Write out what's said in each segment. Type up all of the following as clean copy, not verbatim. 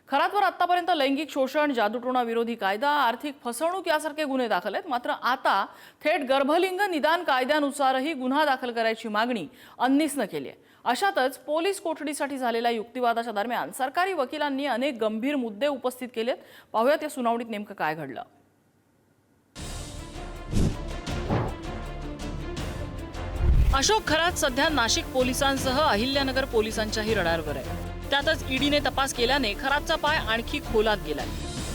खरातवर आतापर्यंत लैंगिक शोषण, जादूटोणा विरोधी कायदा, आर्थिक फसवणूक यासारखे गुन्हे दाखल आहेत। मात्र आता थेट गर्भलिंग निदान कायद्यानुसारही गुन्हा दाखल करायची मागणी अंनिसनं केली आहे। अशातच पोलीस कोठडीसाठी झालेल्या युक्तिवादाच्या दरम्यान सरकारी वकिलांनी अनेक गंभीर मुद्दे उपस्थित केलेत। पाहूयात या सुनावणीत नेमकं काय घडलं। अशोक खरात सध्या नाशिक पोलिसांसह अहिल्यानगर पोलिसांच्याही रडारवर आहे। त्यातच ईडीने तपास केल्याने खरातचा पाय आणखी खोलात गेलाय।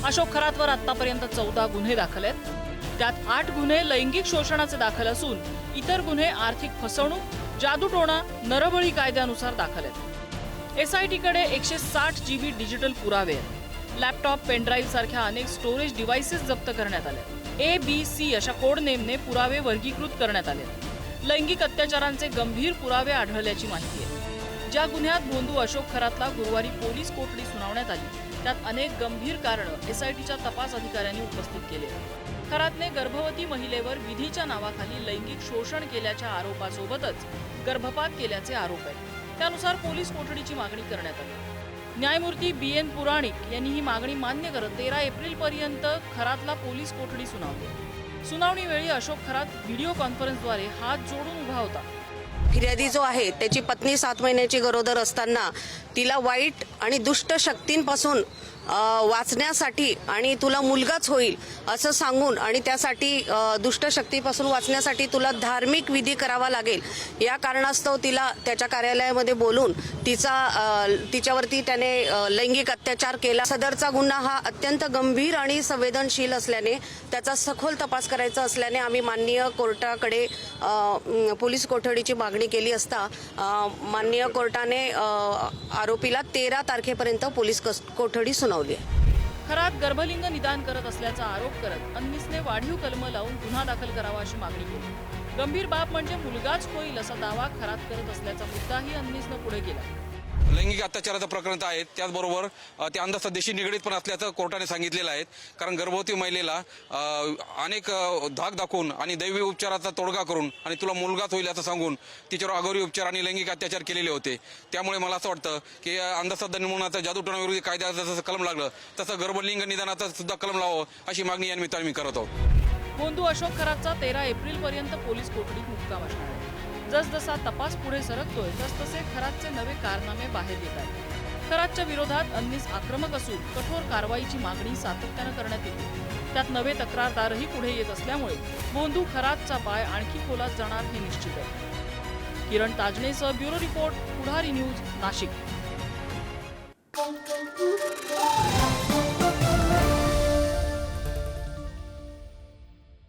अशोक खरातवर आतापर्यंत 14 गुन्हे दाखल आहेत। त्यात 8 गुन्हे लैंगिक शोषणाचे दाखल असून इतर गुन्हे आर्थिक फसवणूक, जादूटोणा, नरबळी कायद्यानुसार दाखल आहेत। एसआयटीकडे 160 GB डिजिटल पुरावे आहेत। लॅपटॉप, पेनड्राईव्ह सारख्या अनेक स्टोरेज डिव्हाइसेस जप्त करण्यात आले। ABC अशा कोड नेमने पुरावे वर्गीकृत करण्यात आले। लैंगिक अत्याचारांचे गंभीर पुरावे आढळल्याची माहिती आहे। ज्या गुन्ह्यात भोंदू अशोक खरातला गुरुवारी पोलीस कोठडी सुनावण्यात आली, त्यात अनेक गंभीर कारणं एसआयटीच्या तपास अधिकाऱ्यांनी उपस्थित केली। खरातने गर्भवती महिलेवर विधीच्या नावाखाली लैंगिक शोषण केल्याच्या आरोपासोबतच गर्भपात केल्याचे आरोप आहेत। त्यानुसार पोलीस कोठडीची मागणी करण्यात आली। न्यायमूर्ती BN पुराणिक यांनी ही मागणी मान्य करत 13 एप्रिलपर्यंत खरातला पोलीस कोठडी सुनावली। सुनावणीवेळी अशोक खरात व्हिडिओ कॉन्फरन्सद्वारे हात जोडून उभा होता। फिर्यादी जो आहे त्याची पत्नी 7 महिन्याची गरोदर असताना तिला वाईट आणि दुष्ट शक्तींपासून वाचण्यासाठी आणि तुला मुलगाच होईल असं सांगून आणि त्यासाठी दुष्ट शक्तीपासून वाचण्यासाठी तुला धार्मिक विधी करावा लागेल या कारणास्तव तिला त्याच्या कार्यालयामध्ये बोलून तिच्यावरती त्याने लैंगिक अत्याचार केला। सदरचा गुन्हा हा अत्यंत गंभीर आणि संवेदनशील असल्याने त्याचा सखोल तपास करायचा असल्याने आम्ही माननीय कोर्टाकडे पोलीस कोठडीची मागणी केली असता माननीय कोर्टाने आरोपीला 13 तारखेपर्यंत पोलीस कोठडी सुनावली। खरात गर्भलिंग निदान करत असल्याचा आरोप करत अंनिसने वाढीव कलम लावून गुन्हा दाखल करावा अशी मागणी केली। गंभीर बाब म्हणजे मुलगाच होईल असा दावा खरात करत असल्याचा मुद्दाही अंनिसने पुढे केला। लैंगिक अत्याचाराचं प्रकरण आहे, त्याचबरोबर ते अंधश्रद्धेशी निगडीत पण असल्याचं कोर्टाने सांगितलेलं आहे। कारण गर्भवती महिलेला अनेक धाक दाखवून आणि दैवी उपचाराचा तोडगा करून आणि तुला मुलगाच होईल असं सांगून तिच्यावर अघोरी उपचार आणि लैंगिक अत्याचार केलेले होते। त्यामुळे मला असं वाटतं की अंधश्रद्धा निर्मूलनाचा जादूटोणा विरोधी कायद्याचं जसं कलम लागलं तसं गर्भलिंग निदानाचा सुद्धा कलम लावावं अशी मागणी या निमित्ताने मी करत आहोत। भोंदू अशोक खरातचा 13 एप्रिलपर्यंत पोलीस कोठडीत मुक्काम असणार आहे। जसजसा तपास पुढे सरकतोय तसतसे खरातचे नवे कारनामे बाहेर येत आहेत। खरातच्या विरोधात अंनिस आक्रमक असून कठोर कारवाईची मागणी सातत्यानं करण्यात येते। त्यात नवे तक्रारदारही पुढे येत असल्यामुळे भोंदू खरातचा पाय आणखी खोलात जाणार हे निश्चित आहे। किरण ताजनेसह ब्युरो रिपोर्ट, पुढारी न्यूज, नाशिक।